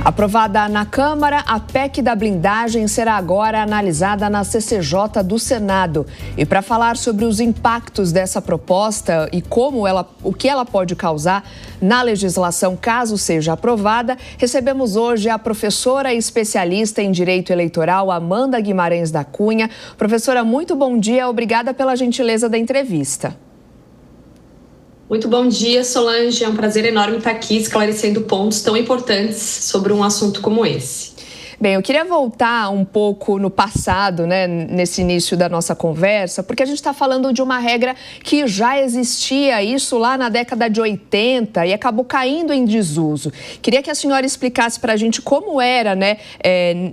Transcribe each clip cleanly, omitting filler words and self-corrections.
Aprovada na Câmara, a PEC da blindagem será agora analisada na CCJ do Senado. E para falar sobre os impactos dessa proposta e o que ela pode causar na legislação caso seja aprovada, recebemos hoje a professora e especialista em Direito Eleitoral, Amanda Guimarães da Cunha. Professora, muito bom dia, obrigada pela gentileza da entrevista. Muito bom dia, Solange. É um prazer enorme estar aqui esclarecendo pontos tão importantes sobre um assunto como esse. Bem, eu queria voltar um pouco no passado, né, nesse início da nossa conversa, porque a gente está falando de uma regra que já existia, isso lá na década de 80, e acabou caindo em desuso. Queria que a senhora explicasse para a gente como era, né,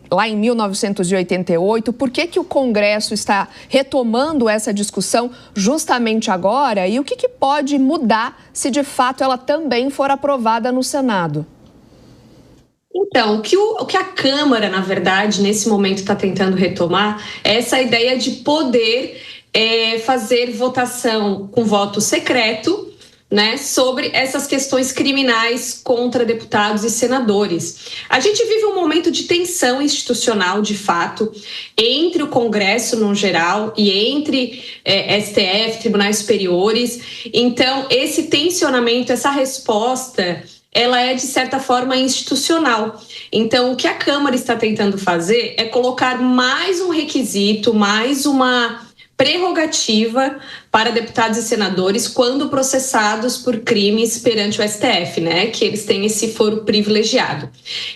lá em 1988, por que o Congresso está retomando essa discussão justamente agora e o que pode mudar se de fato ela também for aprovada no Senado. Então, o que a Câmara, na verdade, nesse momento está tentando retomar é essa ideia de poder fazer votação com voto secreto, né, sobre essas questões criminais contra deputados e senadores. A gente vive um momento de tensão institucional, de fato, entre o Congresso no geral e entre STF, tribunais superiores. Então, esse tensionamento, essa resposta, ela é, de certa forma, institucional. Então, o que a Câmara está tentando fazer é colocar mais um requisito, mais uma prerrogativa para deputados e senadores quando processados por crimes perante o STF, né? Que eles têm esse foro privilegiado.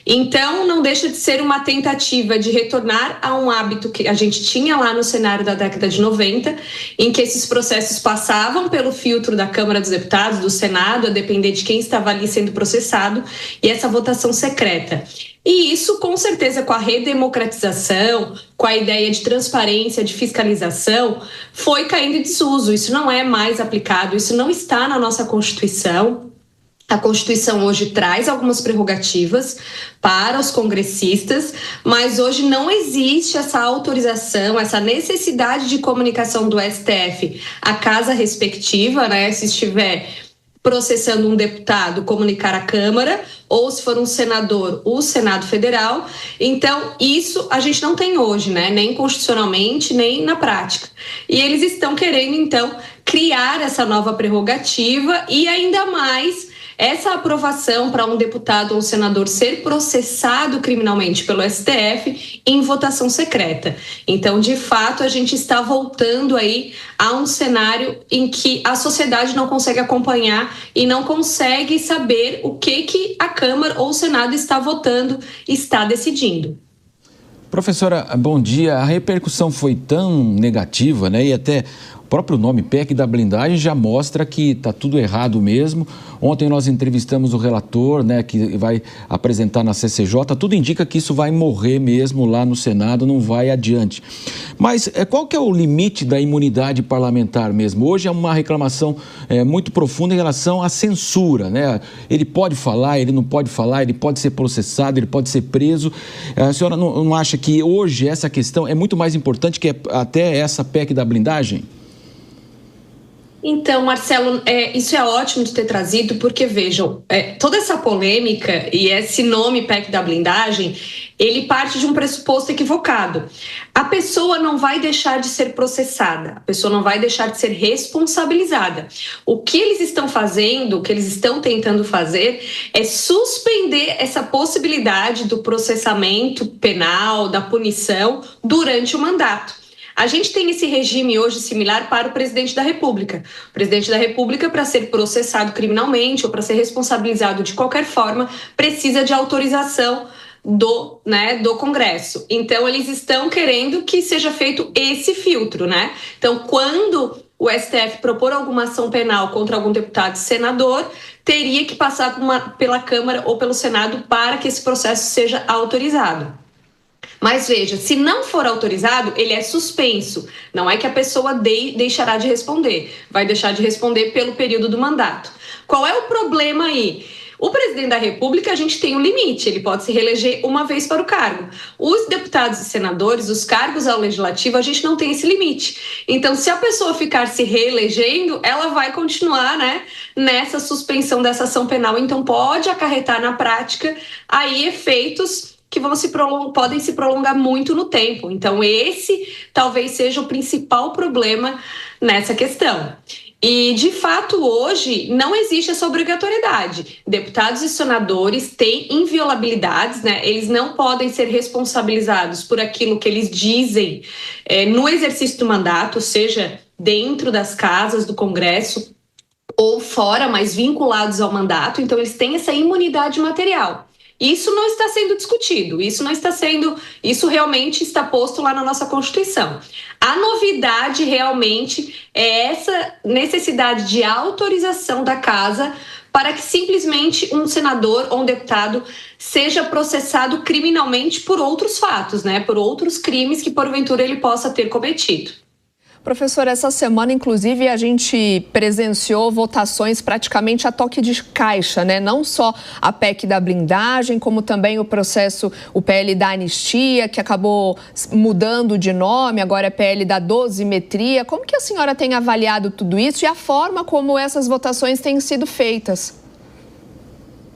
Então, não deixa de ser uma tentativa de retornar a um hábito que a gente tinha lá no cenário da década de 90, em que esses processos passavam pelo filtro da Câmara dos Deputados, do Senado, a depender de quem estava ali sendo processado, e essa votação secreta. E isso, com certeza, com a redemocratização, com a ideia de transparência, de fiscalização, foi caindo em desuso. Isso não é mais aplicado, isso não está na nossa Constituição. A Constituição hoje traz algumas prerrogativas para os congressistas, mas hoje não existe essa autorização, essa necessidade de comunicação do STF à casa respectiva, né? Se estiver processando um deputado, comunicar à Câmara, ou se for um senador, o Senado Federal. Então, isso a gente não tem hoje, né? Nem constitucionalmente, nem na prática. E eles estão querendo, então, criar essa nova prerrogativa e ainda mais essa aprovação para um deputado ou um senador ser processado criminalmente pelo STF em votação secreta. Então, de fato, a gente está voltando aí a um cenário em que a sociedade não consegue acompanhar e não consegue saber o que a Câmara ou o Senado está votando, está decidindo. Professora, bom dia. A repercussão foi tão negativa, né? E até o próprio nome PEC da blindagem já mostra que está tudo errado mesmo. Ontem nós entrevistamos o relator, né, que vai apresentar na CCJ. Tudo indica que isso vai morrer mesmo lá no Senado, não vai adiante. Mas qual que é o limite da imunidade parlamentar mesmo? Hoje é uma reclamação muito profunda em relação à censura, né? Ele pode falar, ele não pode falar, ele pode ser processado, ele pode ser preso. A senhora não acha que hoje essa questão é muito mais importante que até essa PEC da blindagem? Então, Marcelo, isso é ótimo de ter trazido, porque, vejam, toda essa polêmica e esse nome PEC da blindagem, ele parte de um pressuposto equivocado. A pessoa não vai deixar de ser processada, a pessoa não vai deixar de ser responsabilizada. O que eles estão fazendo, o que eles estão tentando fazer é suspender essa possibilidade do processamento penal, da punição, durante o mandato. A gente tem esse regime hoje similar para o presidente da República. O presidente da República, para ser processado criminalmente ou para ser responsabilizado de qualquer forma, precisa de autorização do Congresso. Então, eles estão querendo que seja feito esse filtro, né? Então, quando o STF propor alguma ação penal contra algum deputado e senador, teria que passar pela Câmara ou pelo Senado para que esse processo seja autorizado. Mas veja, se não for autorizado, ele é suspenso. Não é que a pessoa deixará de responder. Vai deixar de responder pelo período do mandato. Qual é o problema aí? O presidente da República, a gente tem um limite, ele pode se reeleger uma vez para o cargo. Os deputados e senadores, os cargos ao legislativo, a gente não tem esse limite. Então, se a pessoa ficar se reelegendo, ela vai continuar, né, nessa suspensão dessa ação penal. Então, pode acarretar na prática aí efeitos que podem se prolongar muito no tempo. Então, esse talvez seja o principal problema nessa questão. E, de fato, hoje não existe essa obrigatoriedade. Deputados e senadores têm inviolabilidades, né? Eles não podem ser responsabilizados por aquilo que eles dizem no exercício do mandato, seja dentro das casas do Congresso ou fora, mas vinculados ao mandato. Então, eles têm essa imunidade material. Isso não está sendo discutido, isso realmente está posto lá na nossa Constituição. A novidade realmente é essa necessidade de autorização da casa para que simplesmente um senador ou um deputado seja processado criminalmente por outros fatos, né? Por outros crimes que porventura ele possa ter cometido. Professor, essa semana, inclusive, a gente presenciou votações praticamente a toque de caixa, né? Não só a PEC da blindagem, como também o PL da anistia, que acabou mudando de nome, agora é PL da dosimetria. Como que a senhora tem avaliado tudo isso e a forma como essas votações têm sido feitas?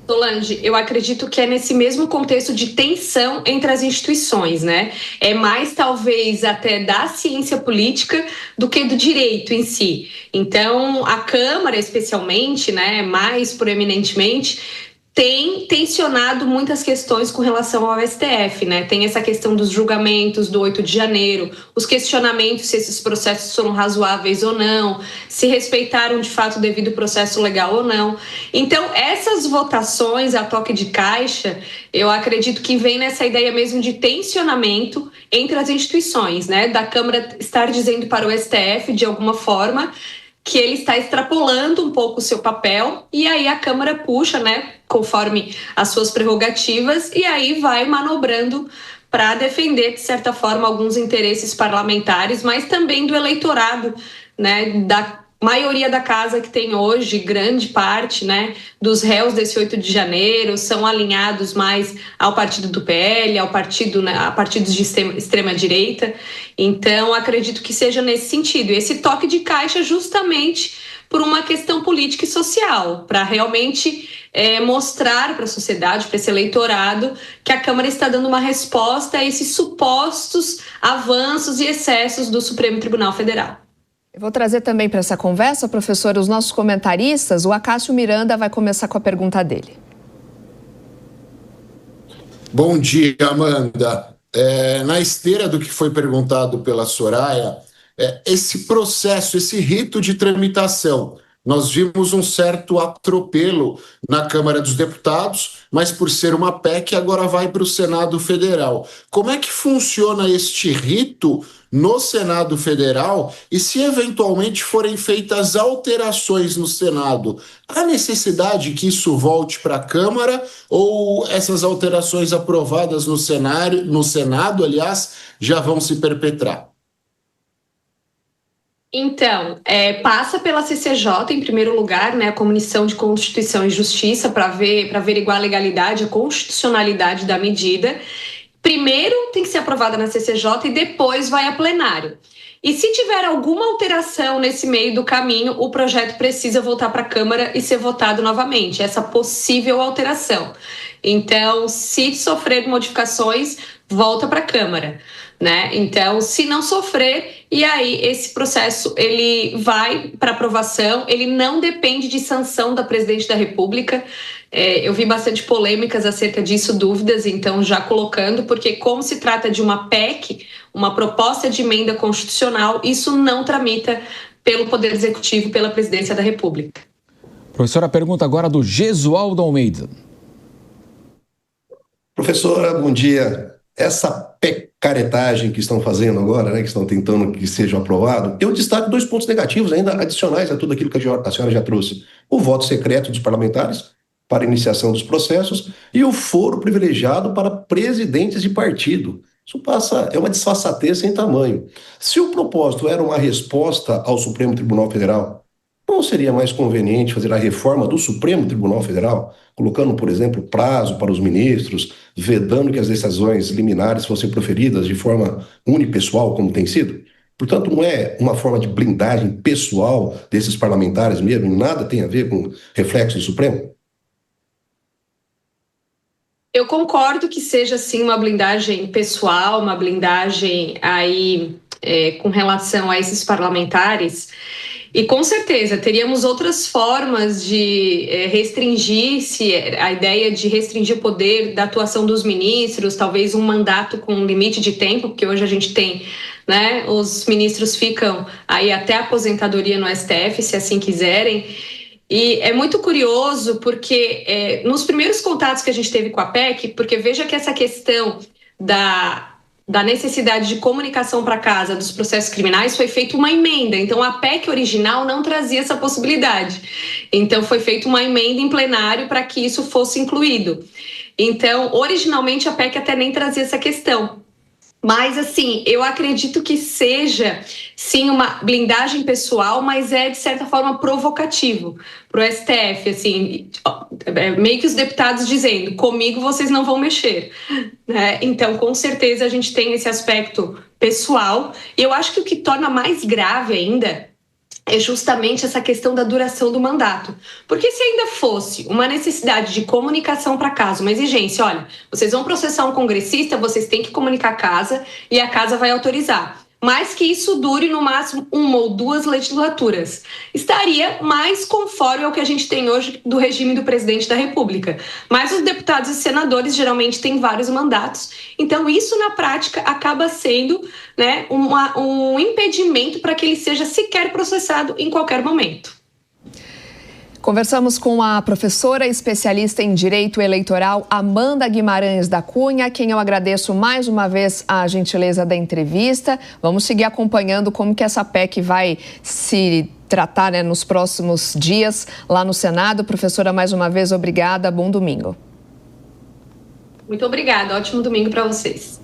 Solange, eu acredito que é nesse mesmo contexto de tensão entre as instituições, né? É mais talvez até da ciência política do que do direito em si. Então, a Câmara, especialmente, né, mais proeminentemente, tem tensionado muitas questões com relação ao STF, né? Tem essa questão dos julgamentos do 8 de janeiro, os questionamentos se esses processos foram razoáveis ou não, se respeitaram de fato o devido processo legal ou não. Então, essas votações a toque de caixa, eu acredito que vem nessa ideia mesmo de tensionamento entre as instituições, né? Da Câmara estar dizendo para o STF, de alguma forma, que ele está extrapolando um pouco o seu papel, e aí a Câmara puxa, né, conforme as suas prerrogativas, e aí vai manobrando para defender, de certa forma, alguns interesses parlamentares, mas também do eleitorado, né, da maioria da casa que tem hoje, grande parte, né, dos réus desse 8 de janeiro são alinhados mais ao partido do PL, a partidos de extrema-direita. Então, acredito que seja nesse sentido. E esse toque de caixa justamente por uma questão política e social, para realmente mostrar para a sociedade, para esse eleitorado, que a Câmara está dando uma resposta a esses supostos avanços e excessos do Supremo Tribunal Federal. Eu vou trazer também para essa conversa, professora, os nossos comentaristas. O Acácio Miranda vai começar com a pergunta dele. Bom dia, Amanda. Na esteira do que foi perguntado pela Soraya, esse processo, esse rito de tramitação, nós vimos um certo atropelo na Câmara dos Deputados, mas por ser uma PEC, agora vai para o Senado Federal. Como é que funciona este rito no Senado Federal e se eventualmente forem feitas alterações no Senado, há necessidade que isso volte para a Câmara ou essas alterações aprovadas no Senado, aliás, já vão se perpetrar? Então, passa pela CCJ, em primeiro lugar, né, a Comissão de Constituição e Justiça, para averiguar a legalidade, a constitucionalidade da medida. Primeiro tem que ser aprovada na CCJ e depois vai a plenário. E se tiver alguma alteração nesse meio do caminho, o projeto precisa voltar para a Câmara e ser votado novamente, essa possível alteração. Então, se sofrer modificações, volta para a Câmara, né? Então, se não sofrer, e aí esse processo ele vai para aprovação, ele não depende de sanção da Presidente da República. Eu vi bastante polêmicas acerca disso, dúvidas, então já colocando, porque como se trata de uma PEC, uma proposta de emenda constitucional, isso não tramita pelo Poder Executivo, pela Presidência da República. Professora, a pergunta agora do Gesualdo Almeida. Professora, bom dia. Essa pecaretagem que estão fazendo agora, né, que estão tentando que seja aprovado, eu destaco 2 pontos negativos ainda adicionais a tudo aquilo que a senhora já trouxe. O voto secreto dos parlamentares para iniciação dos processos e o foro privilegiado para presidentes de partido. Isso é uma disfarçatez sem tamanho. Se o propósito era uma resposta ao Supremo Tribunal Federal, Não seria mais conveniente fazer a reforma do Supremo Tribunal Federal, colocando, por exemplo, prazo para os ministros, vedando que as decisões liminares fossem proferidas de forma unipessoal, como tem sido? Portanto, não é uma forma de blindagem pessoal desses parlamentares mesmo, nada tem a ver com reflexo do Supremo? Eu concordo que seja, sim, uma blindagem pessoal, uma blindagem aí com relação a esses parlamentares. E com certeza teríamos outras formas de restringir-se, a ideia de restringir o poder da atuação dos ministros, talvez um mandato com um limite de tempo, porque hoje a gente tem, né, os ministros ficam aí até a aposentadoria no STF, se assim quiserem. E é muito curioso porque nos primeiros contatos que a gente teve com a PEC, porque veja que essa questão da necessidade de comunicação para casa dos processos criminais foi feita uma emenda. Então, a PEC original não trazia essa possibilidade. Então, foi feita uma emenda em plenário para que isso fosse incluído. Então, originalmente, a PEC até nem trazia essa questão. Mas, assim, eu acredito que seja, sim, uma blindagem pessoal, mas de certa forma, provocativo para o STF, assim, meio que os deputados dizendo, comigo vocês não vão mexer, né? Então, com certeza, a gente tem esse aspecto pessoal, e eu acho que o que torna mais grave ainda é justamente essa questão da duração do mandato. Porque se ainda fosse uma necessidade de comunicação para casa, uma exigência, olha, vocês vão processar um congressista, vocês têm que comunicar a casa e a casa vai autorizar. Mas que isso dure no máximo 1 ou 2 legislaturas. Estaria mais conforme ao que a gente tem hoje do regime do presidente da República. Mas os deputados e senadores geralmente têm vários mandatos. Então isso na prática acaba sendo, né, um impedimento para que ele seja sequer processado em qualquer momento. Conversamos com a professora especialista em Direito Eleitoral, Amanda Guimarães da Cunha, a quem eu agradeço mais uma vez a gentileza da entrevista. Vamos seguir acompanhando como que essa PEC vai se tratar, né, nos próximos dias lá no Senado. Professora, mais uma vez, obrigada. Bom domingo. Muito obrigada. Ótimo domingo para vocês.